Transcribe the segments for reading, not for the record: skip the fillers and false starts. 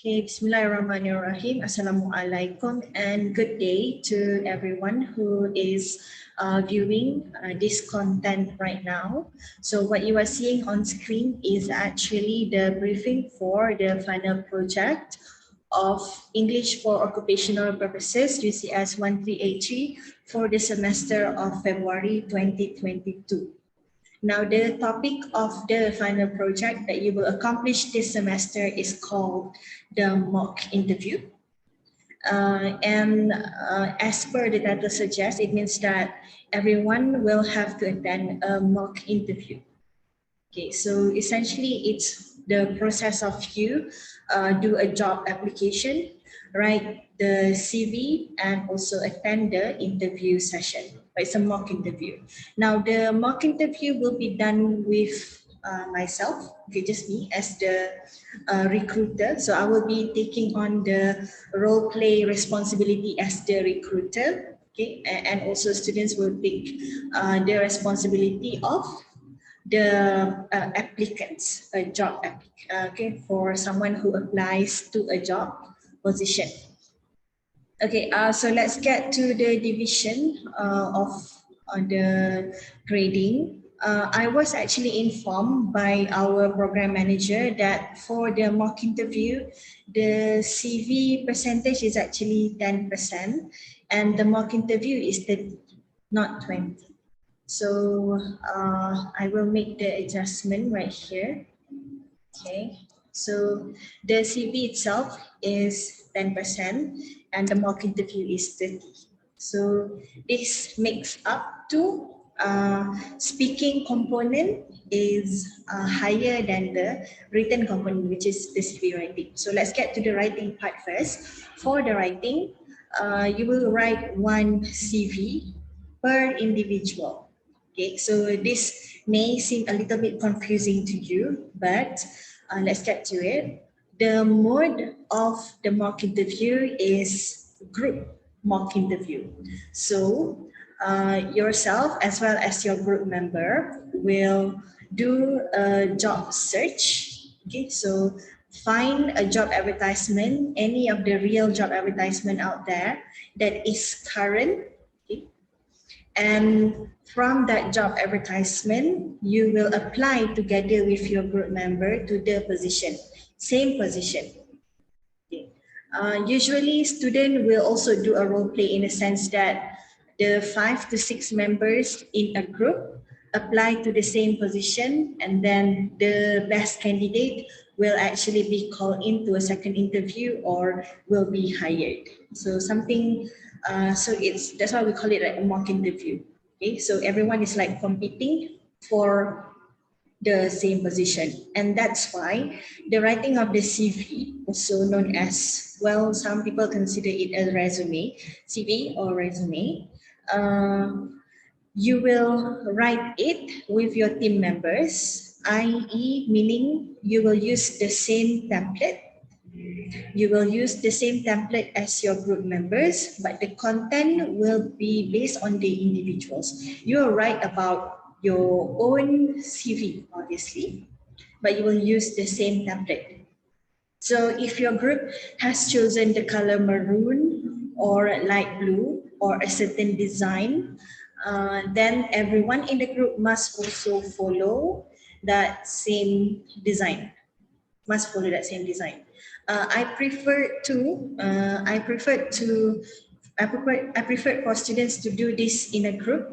Okay, Bismillahirrahmanirrahim. Assalamualaikum and good day to everyone who is viewing this content right now. So what you are seeing on screen is actually the briefing for the final project of English for Occupational Purposes, UCS 1383 for the semester of February 2022. Now, the topic of the final project that you will accomplish this semester is called the mock interview. As per the title suggests, it means that everyone will have to attend a mock interview. Okay, so essentially it's the process of you do a job application, write the CV, and also attend the interview session. It's a mock interview. Now the mock interview will be done with myself, okay, just me as the recruiter. So I will be taking on the role play responsibility as the recruiter, okay, and also students will take the responsibility of the applicants, a job okay, for someone who applies to a job position. Okay, so let's get to the division of the grading. I was actually informed by our program manager that for the mock interview, the CV percentage is actually 10% and the mock interview is 30, not 20. So I will make the adjustment right here. Okay, so the CV itself is 10% and the mock interview is 30. So this makes up to speaking component is higher than the written component, which is the CV writing. So let's get to the writing part first. For the writing, you will write one CV per individual. Okay, so this may seem a little bit confusing to you, but let's get to it. The mode of the mock interview is group mock interview. So yourself as well as your group member will do a job search. Okay, so find a job advertisement, any of the real job advertisement out there that is current. Okay, and from that job advertisement, you will apply together with your group member to the position, same position. Okay. Usually, student will also do a role play in a sense that the 5 to 6 members in a group apply to the same position, and then the best candidate will actually be called into a second interview or will be hired. So something, so that's why we call it like a mock interview. Okay, so everyone is like competing for the same position, and that's why the writing of the CV, also known as, well, some people consider it a resume, CV or resume. You will write it with your team members, i.e. meaning you will use the same template. You will use the same template as your group members, but the content will be based on the individuals. You will write about your own CV, obviously, but you will use the same template. So if your group has chosen the color maroon or light blue or a certain design, then everyone in the group must also follow that same design. Must follow that same design. I prefer for students to do this in a group,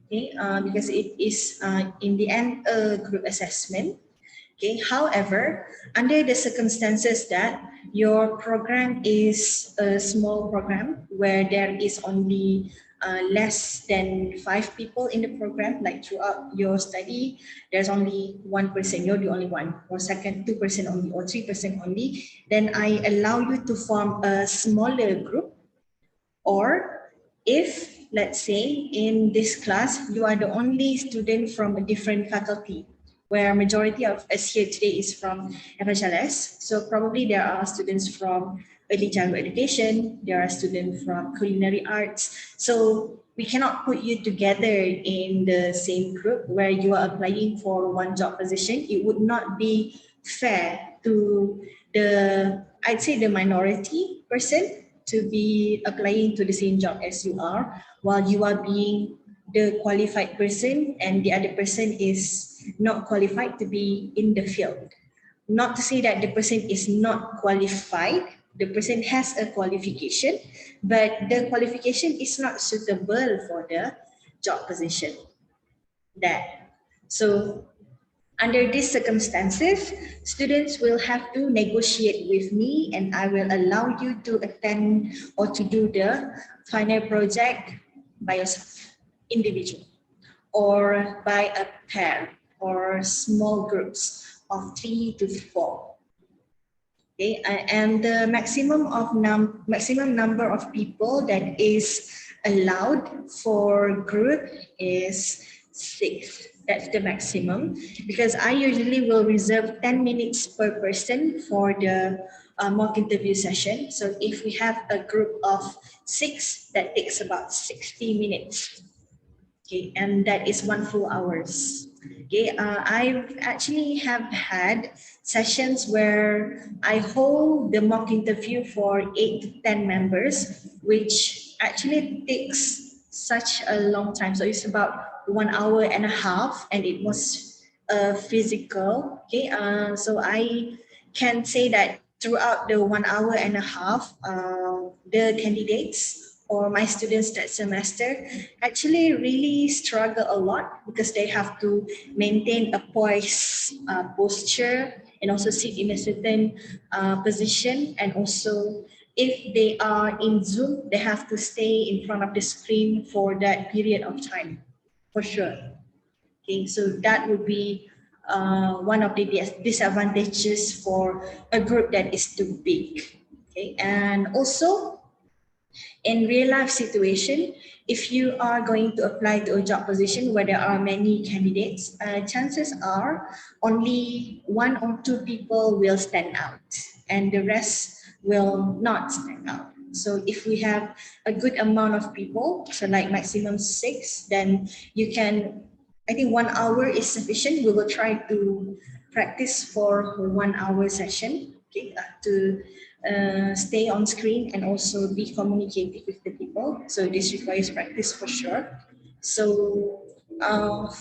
okay, because it is in the end a group assessment. Okay. However, under the circumstances that your program is a small program where there is only less than 5 people in the program, like throughout your study, there's only 1%, you're the only one, or second 2% only, or 3% only, then I allow you to form a smaller group. Or if, let's say, in this class, you are the only student from a different faculty, where majority of us here today is from FHLS. So probably there are students from early childhood education, there are students from culinary arts. So we cannot put you together in the same group where you are applying for one job position. It would not be fair to the, I'd say, the minority person to be applying to the same job as you are, while you are being the qualified person and the other person is not qualified to be in the field. Not to say that the person is not qualified, the person has a qualification, but the qualification is not suitable for the job position. That. So under these circumstances, students will have to negotiate with me and I will allow you to attend or to do the final project by yourself, individual, or by a pair or small groups of 3 to 4. Okay, and the maximum number of people that is allowed for group is 6. That's the maximum, because I usually will reserve 10 minutes per person for the mock interview session. So if we have a group of 6, that takes about 60 minutes. Okay, and that is 1 full hours. Okay, I've actually have had sessions where I hold the mock interview for 8 to 10 members, which actually takes such a long time. So it's about 1 hour and a half, and it was physical. Okay, so I can say that throughout the 1 hour and a half, the candidates or my students that semester actually really struggle a lot because they have to maintain a poised posture and also sit in a certain position, and also if they are in Zoom, they have to stay in front of the screen for that period of time, for sure. Okay, so that would be one of the disadvantages for a group that is too big. Okay, and also in real life situation, if you are going to apply to a job position where there are many candidates, chances are only 1 or 2 people will stand out and the rest will not stand out. So if we have a good amount of people, so like maximum 6, then you can, I think 1 hour is sufficient. We will try to practice for 1 hour session, okay, to stay on screen and also be communicative with the people. So this requires practice for sure. So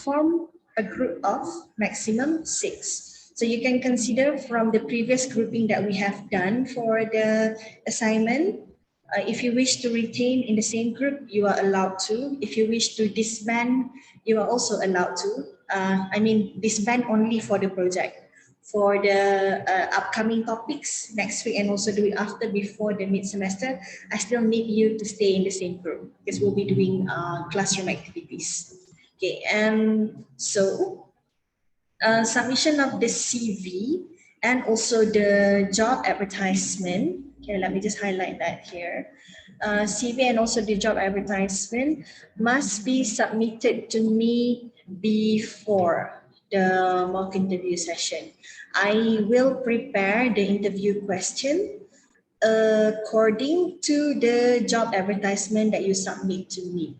form a group of maximum 6. So you can consider from the previous grouping that we have done for the assignment. If you wish to retain in the same group, you are allowed to. If you wish to disband, you are also allowed to. I mean, disband only for the project. For the upcoming topics next week and also do it after, before the mid-semester, I still need you to stay in the same group because we'll be doing classroom activities. Okay, and so submission of the CV and also the job advertisement. Okay, let me just highlight that here. CV and also the job advertisement must be submitted to me before the mock interview session. I will prepare the interview question according to the job advertisement that you submit to me.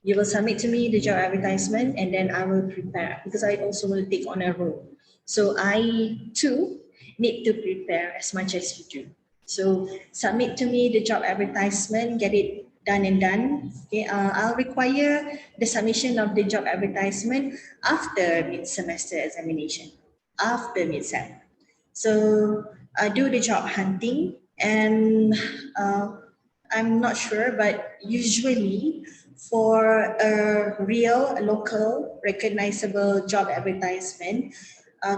You will submit to me the job advertisement and then I will prepare, because I also will take on a role. So I too need to prepare as much as you do. So submit to me the job advertisement, get it done and done. Okay, I'll require the submission of the job advertisement after mid-semester examination, after mid-sem. So do the job hunting, and I'm not sure, but usually for a real, local, recognizable job advertisement,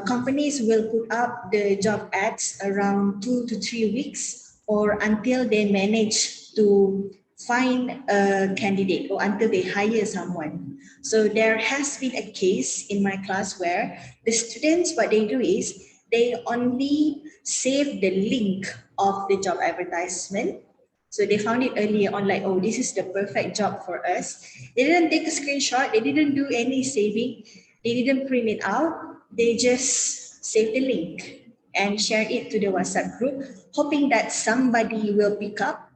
companies will put up the job ads around 2 to 3 weeks or until they manage to find a candidate or until they hire someone. So there has been a case in my class where the students, what they do is they only save the link of the job advertisement. So they found it earlier on, like, oh, this is the perfect job for us. They didn't take a screenshot. They didn't do any saving. They didn't print it out. They just saved the link and share it to the WhatsApp group, hoping that somebody will pick up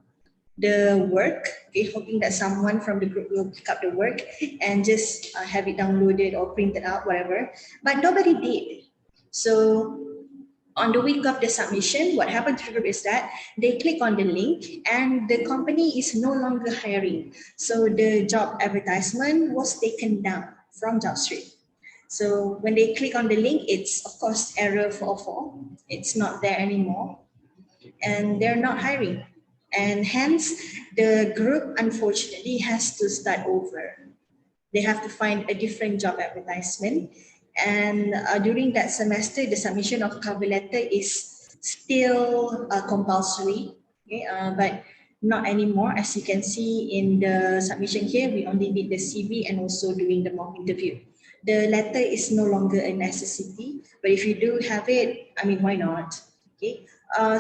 the work, okay, hoping that someone from the group will pick up the work and just have it downloaded or printed out, whatever. But nobody did. So on the week of the submission, what happened to the group is that they click on the link and the company is no longer hiring. So the job advertisement was taken down from JobStreet. So when they click on the link, it's of course error 404. It's not there anymore and they're not hiring. And hence the group unfortunately has to start over. They have to find a different job advertisement. And during that semester, the submission of cover letter is still compulsory, okay? But not anymore. As you can see in the submission here, we only need the CV and also doing the mock interview. The letter is no longer a necessity, but if you do have it, I mean, why not? Okay.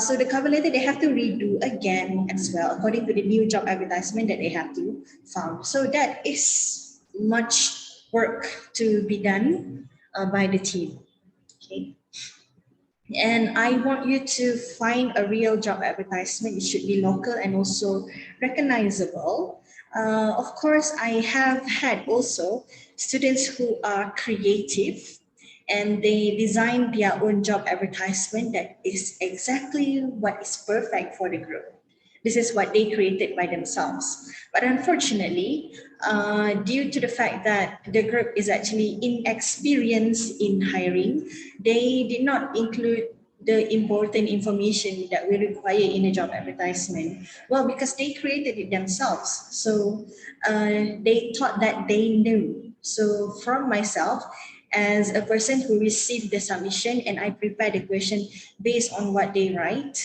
So the cover letter they have to redo again as well, according to the new job advertisement that they have to found. So that is much work to be done by the team. Okay. And I want you to find a real job advertisement. It should be local and also recognizable. Of course, I have had also students who are creative and they design their own job advertisement that is exactly what is perfect for the group. This is what they created by themselves. But unfortunately, due to the fact that the group is actually inexperienced in hiring, they did not include the important information that we require in a job advertisement. Well, because they created it themselves. So they thought that they knew. So from myself, as a person who received the submission and I prepared the question based on what they write,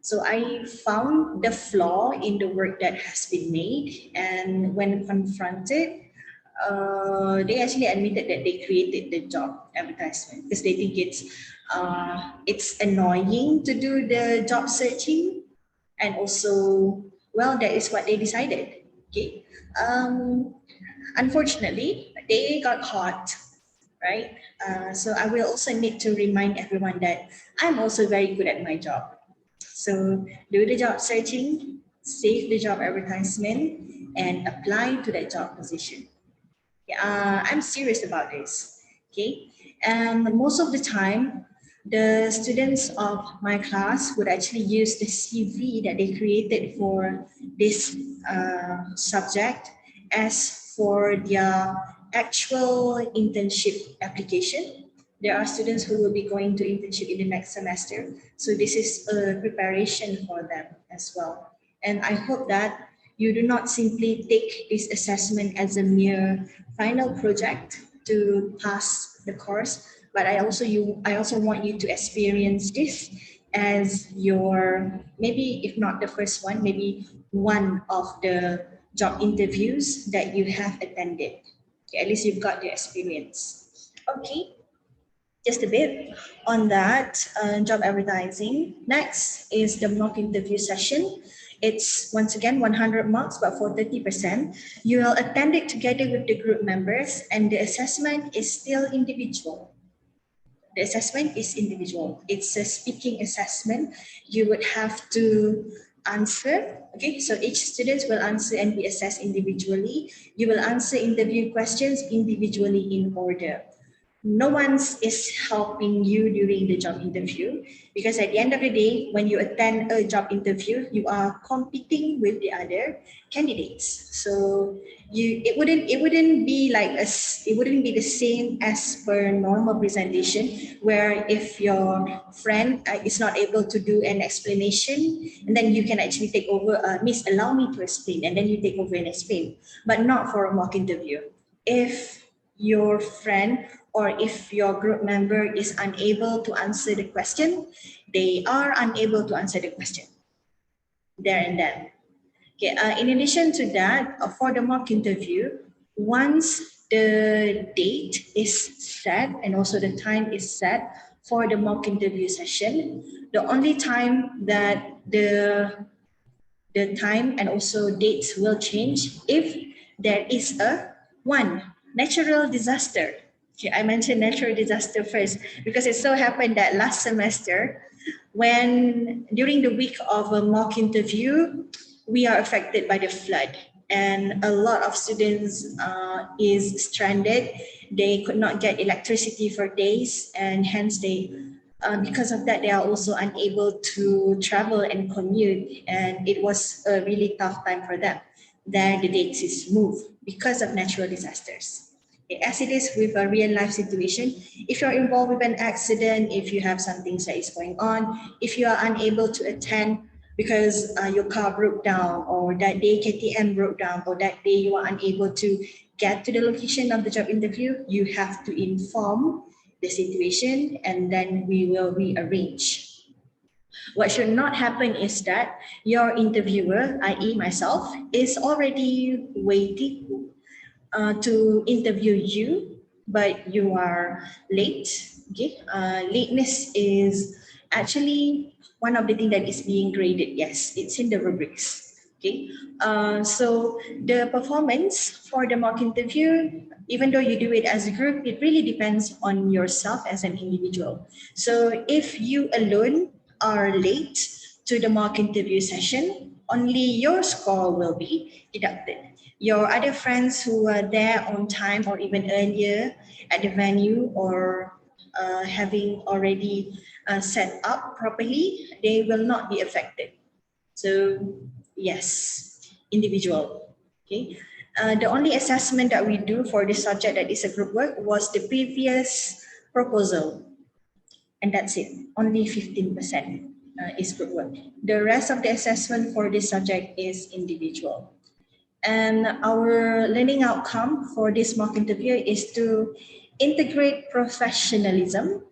so I found the flaw in the work that has been made, and when confronted, they actually admitted that they created the job advertisement because they think it's annoying to do the job searching, and also, well, that is what they decided. Okay, unfortunately, they got caught, right? So I will also need to remind everyone that I'm also very good at my job. So do the job searching, save the job advertisement, and apply to that job position. I'm serious about this. Okay, and most of the time, the students of my class would actually use the CV that they created for this subject as for their actual internship application. There are students who will be going to internship in the next semester. So this is a preparation for them as well. And I hope that you do not simply take this assessment as a mere final project to pass the course, but I also want you to experience this as your, maybe if not the first one, maybe one of the job interviews that you have attended. Okay, at least you've got the experience. Okay, just a bit on that job advertising. Next is the mock interview session. It's once again 100 marks, but for 30%. You will attend it together with the group members, and the assessment is still individual. The assessment is individual. It's a speaking assessment. You would have to answer. Okay, so each student will answer and be assessed individually. You will answer interview questions individually in order. No one is helping you during the job interview, because at the end of the day, when you attend a job interview, you are competing with the other candidates. So it wouldn't be it wouldn't be the same as per normal presentation, where if your friend is not able to do an explanation, and then you can actually take over. Miss, allow me to explain, and then you take over and explain. But not for a mock interview. If your friend or if your group member is unable to answer the question, they are unable to answer the question there and then. Okay. In addition to that, for the mock interview, once the date is set and also the time is set for the mock interview session, the only time that the time and also dates will change if there is a natural disaster. Okay, I mentioned natural disaster first because it so happened that last semester, when during the week of a mock interview, we are affected by the flood. and a lot of students is stranded. They could not get electricity for days, and hence because of that, they are also unable to travel and commute, and it was a really tough time for them. Then the dates is moved because of natural disasters. As it is with a real life situation, if you're involved with an accident, if you have something that is going on, if you are unable to attend because your car broke down, or that day KTM broke down, or that day you are unable to get to the location of the job interview, you have to inform the situation and then we will rearrange. What should not happen is that your interviewer, i.e. myself, is already waiting to interview you, but you are late. Okay, lateness is actually one of the things that is being graded. Yes, it's in the rubrics. Okay, so the performance for the mock interview, even though you do it as a group, it really depends on yourself as an individual. So if you alone are late to the mock interview session, only your score will be deducted. Your other friends who were there on time or even earlier at the venue, or having already set up properly, they will not be affected. So yes, individual. Okay. The only assessment that we do for this subject that is a group work was the previous proposal, and that's it. Only 15% is group work. The rest of the assessment for this subject is individual. And our learning outcome for this mock interview is to integrate professionalism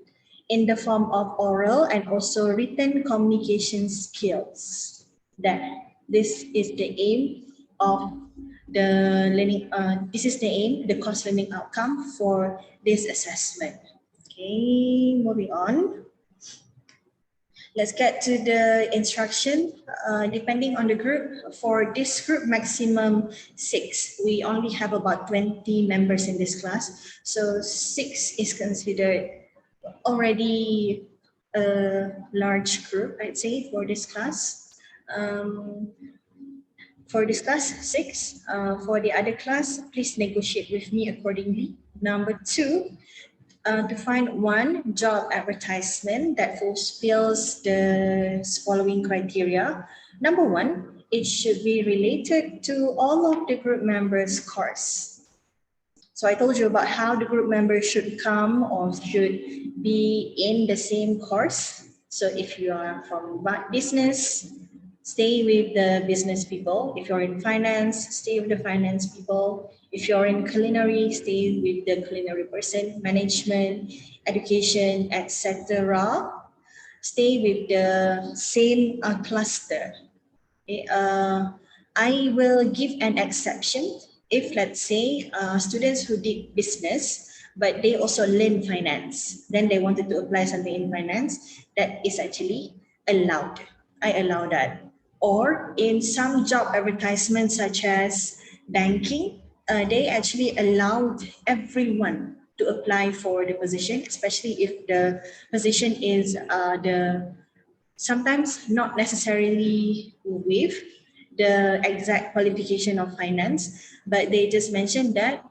in the form of oral and also written communication skills. That this is the aim of the learning, this is the aim, the course learning outcome for this assessment. Okay, moving on. Let's get to the instruction. Depending on the group, for this group, maximum 6. We only have about 20 members in this class. So 6 is considered already a large group, I'd say, for this class. For this class, 6. For the other class, please negotiate with me accordingly. Number 2, to find one job advertisement that fulfills the following criteria. Number 1, it should be related to all of the group members' course. So I told you about how the group members should come or should be in the same course. So if you are from business, stay with the business people. If you're in finance, stay with the finance people. If you're in culinary, stay with the culinary person. Management, education, etc. Stay with the same cluster. Okay, I will give an exception if, let's say, students who did business, but they also learn finance, then they wanted to apply something in finance, that is actually allowed. I allow that. Or in some job advertisements such as banking, they actually allowed everyone to apply for the position, especially if the position is sometimes not necessarily with the exact qualification of finance, but they just mentioned that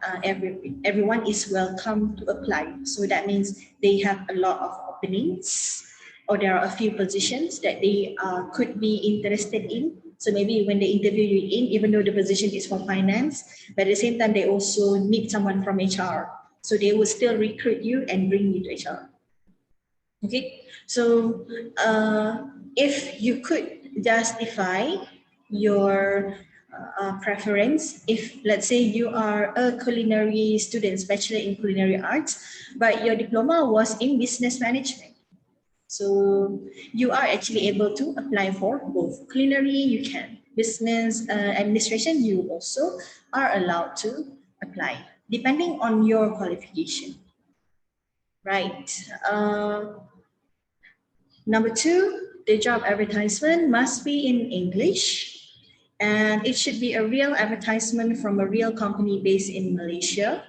everyone is welcome to apply. So that means they have a lot of openings, or there are a few positions that they could be interested in. So maybe when they interview you in, even though the position is for finance, but at the same time, they also need someone from HR. So they will still recruit you and bring you to HR. Okay, so if you could justify your preference, if let's say you are a culinary student, bachelor in culinary arts, but your diploma was in business management, so you are actually able to apply for both. Culinary, you can. Business administration, you also are allowed to apply, depending on your qualification. Right. Number 2, the job advertisement must be in English, and it should be a real advertisement from a real company based in Malaysia.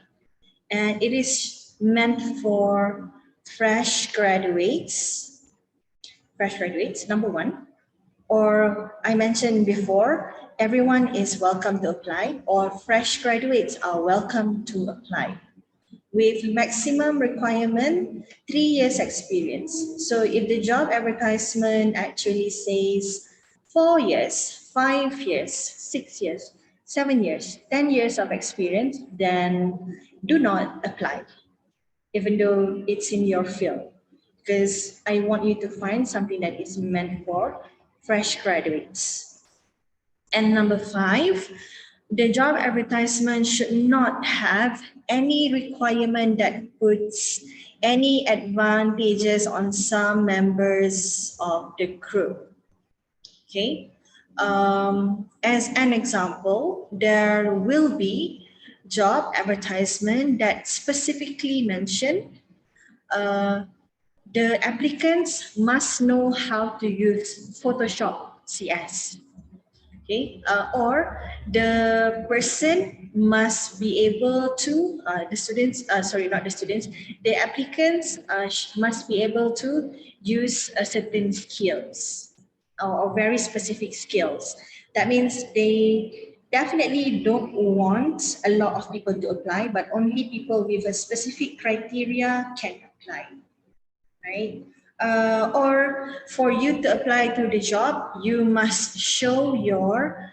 And it is meant for fresh graduates, number 1. Or I mentioned before, everyone is welcome to apply, or fresh graduates are welcome to apply. With maximum requirement, 3 years experience. So if the job advertisement actually says 4 years, 5 years, 6 years, 7 years, 10 years of experience, then do not apply, even though it's in your field, because I want you to find something that is meant for fresh graduates. And number 5, the job advertisement should not have any requirement that puts any advantages on some members of the group. Okay. As an example, there will be job advertisement that specifically mention the applicants must know how to use Photoshop CS. Okay, or the person must be able to, the students, sorry, not the students, the applicants must be able to use a certain skills or very specific skills. That means they definitely don't want a lot of people to apply, but only people with a specific criteria can apply, right? Or for you to apply to the job, you must show your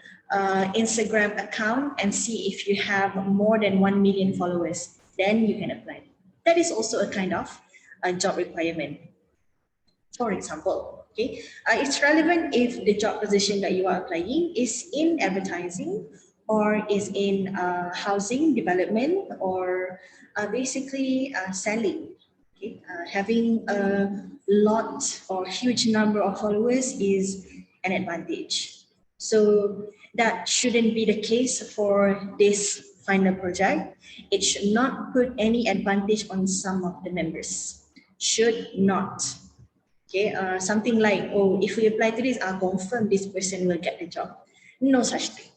Instagram account and see if you have more than 1 million followers. Then you can apply. That is also a kind of job requirement. For example, okay, it's relevant if the job position that you are applying is in advertising or is in housing development or basically selling. Okay, having a lot or huge number of followers is an advantage. So that shouldn't be the case for this final project. It should not put any advantage on some of the members. Should not. Okay, something like, oh, if we apply to this, I'll confirm this person will get the job. No such thing.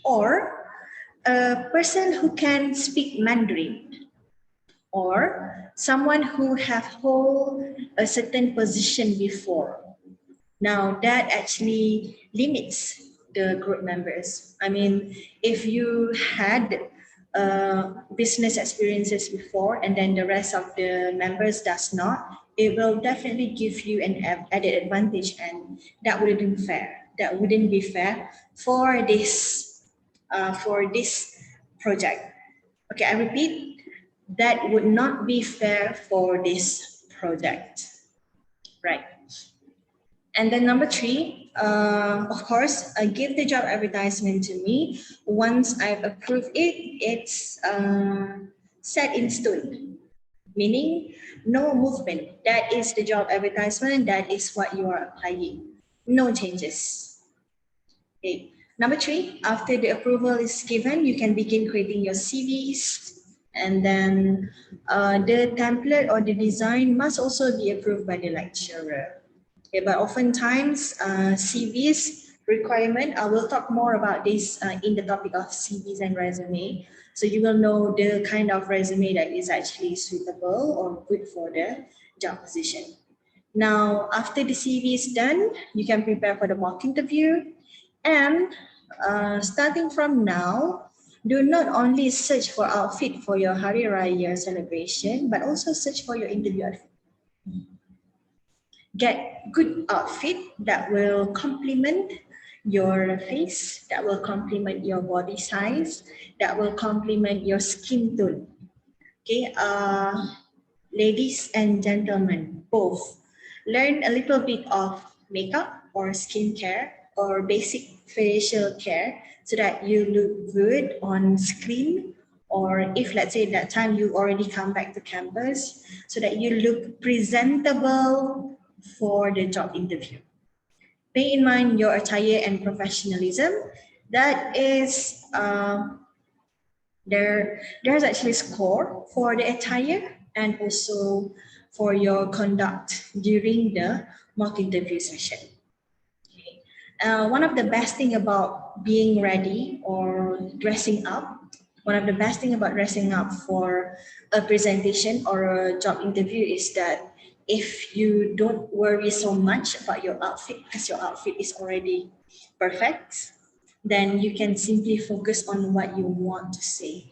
Or a person who can speak Mandarin, or someone who have hold a certain position before. Now that actually limits the group members. I mean, if you had business experiences before and then the rest of the members does not, it will definitely give you an added advantage, and that wouldn't be fair. That wouldn't be fair for this project. Okay, I repeat, that would not be fair for this project, right? And then number 3, of course, give the job advertisement to me. Once I've approved it, it's set in stone, meaning no movement. That is the job advertisement. That is what you are applying. No changes. Okay. Number 3, after the approval is given, you can begin creating your CVs, and then the template or the design must also be approved by the lecturer. Okay, but oftentimes CVs requirement, I will talk more about this in the topic of CVs and resume. So you will know the kind of resume that is actually suitable or good for the job position. Now, after the CV is done, you can prepare for the mock interview. And starting from now, do not only search for outfit for your Hari Raya celebration, but also search for your interview outfit. Get good outfit that will complement your face, that will complement your body size, that will complement your skin tone. Okay, ladies and gentlemen, both, learn a little bit of makeup or skincare or basic facial care so that you look good on screen, or if let's say that time you already come back to campus, so that you look presentable for the job interview. Bear in mind your attire and professionalism. That is, there's actually score for the attire and also for your conduct during the mock interview session. Okay. One of the best thing about being ready or dressing up, one of the best thing about dressing up for a presentation or a job interview is that if you don't worry so much about your outfit, because your outfit is already perfect, then you can simply focus on what you want to say.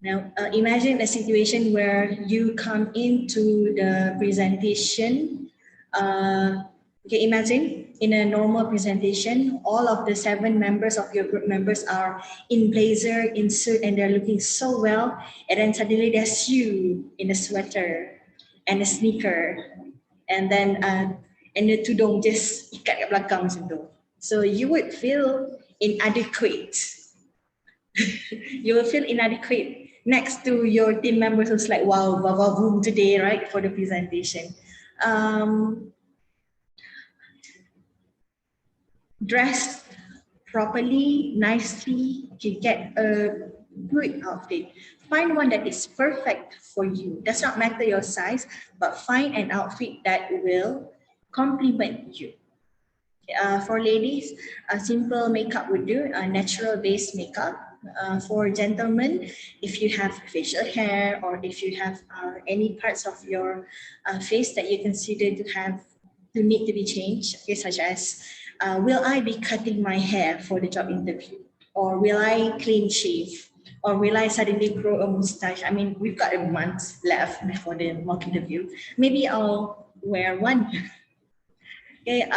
Now, imagine a situation where you come into the presentation. Okay, imagine in a normal presentation, all of the 7 members of your group members are in blazer, in suit, and they're looking so well. And then suddenly there's you in a sweater and a sneaker, and then and the tudung just ikat kat belakang macam tu. So you would feel inadequate. You will feel inadequate next to your team members who's like, wow, boom today, right, for the presentation. Dress properly, nicely, to get a good outfit. Find one that is perfect for you. Does not matter your size, but find an outfit that will complement you. For ladies, a simple makeup would do, a natural based makeup. For gentlemen, if you have facial hair or if you have any parts of your face that you consider to need to be changed, okay, such as will I be cutting my hair for the job interview, or will I clean shave, or will I suddenly grow a mustache? I mean, we've got a month left before the mock interview. Maybe I'll wear one. Okay,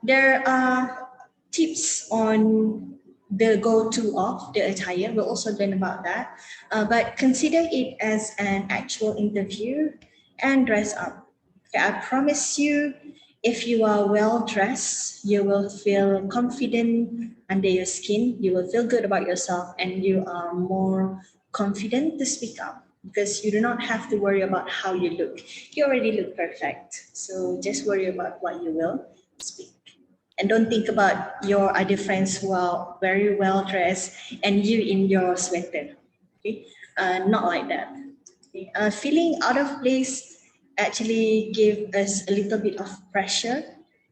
there are tips on the go-to of the attire. We'll also learn about that. But consider it as an actual interview and dress up. Okay, I promise you, if you are well dressed, you will feel confident under your skin. You will feel good about yourself, and you are more confident to speak up, because you do not have to worry about how you look. You already look perfect. So just worry about what you will speak. And don't think about your other friends who are very well dressed and you in your sweater. Okay, not like that. Okay? Feeling out of place actually give us a little bit of pressure.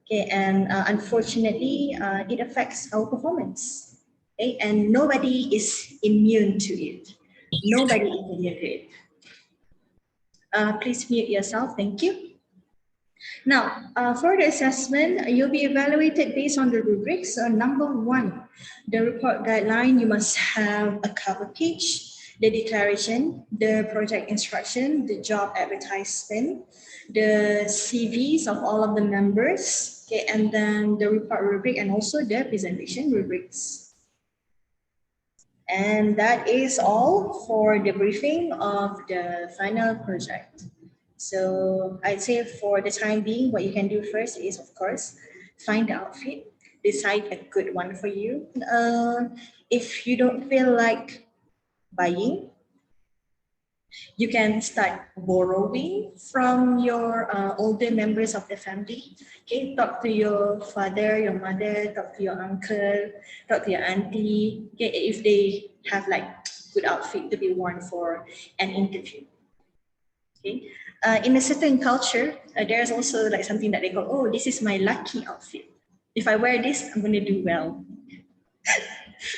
Okay, and unfortunately, it affects our performance. Okay, and nobody is immune to it. Nobody is immune to it. Please mute yourself. Thank you. Now, for the assessment, you'll be evaluated based on the rubrics. Number 1, the report guideline, you must have a cover page, the declaration, the project instruction, the job advertisement, the CVs of all of the members, okay, and then the report rubric and also the presentation rubrics. And that is all for the briefing of the final project. So I'd say for the time being, what you can do first is, of course, find the outfit, decide a good one for you. If you don't feel like buying, you can start borrowing from your older members of the family. Okay, talk to your father, your mother, talk to your uncle, talk to your auntie. Okay, if they have like good outfit to be worn for an interview. Okay, in a certain culture, there's also like something that they call, oh, this is my lucky outfit. If I wear this, I'm going to do well.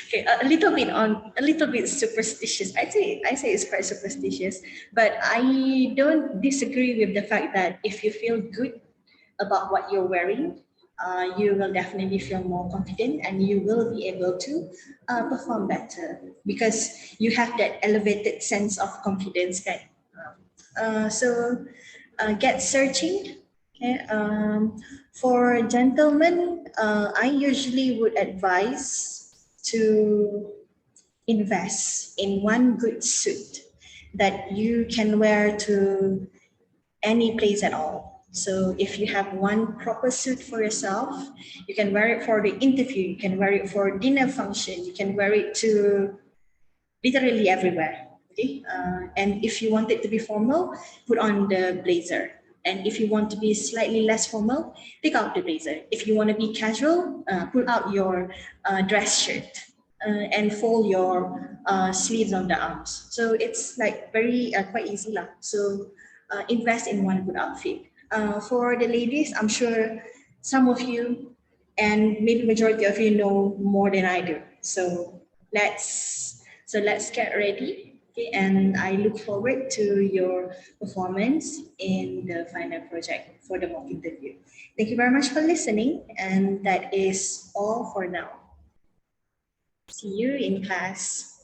Okay, a little bit superstitious. I say it's quite superstitious, but I don't disagree with the fact that if you feel good about what you're wearing, you will definitely feel more confident and you will be able to perform better because you have that elevated sense of confidence. Right? So get searching. Okay. For gentlemen, I usually would advise to invest in one good suit that you can wear to any place at all. So if you have one proper suit for yourself, you can wear it for the interview, you can wear it for dinner function, you can wear it to literally everywhere. Okay, and if you want it to be formal, put on the blazer. And if you want to be slightly less formal, take out the blazer. If you want to be casual, pull out your dress shirt and fold your sleeves on the arms. So it's like very quite easy lah. So invest in one good outfit. For the ladies, I'm sure some of you and maybe majority of you know more than I do. So let's get ready. Okay, and I look forward to your performance in the final project for the mock interview. Thank you very much for listening, and that is all for now. See you in class.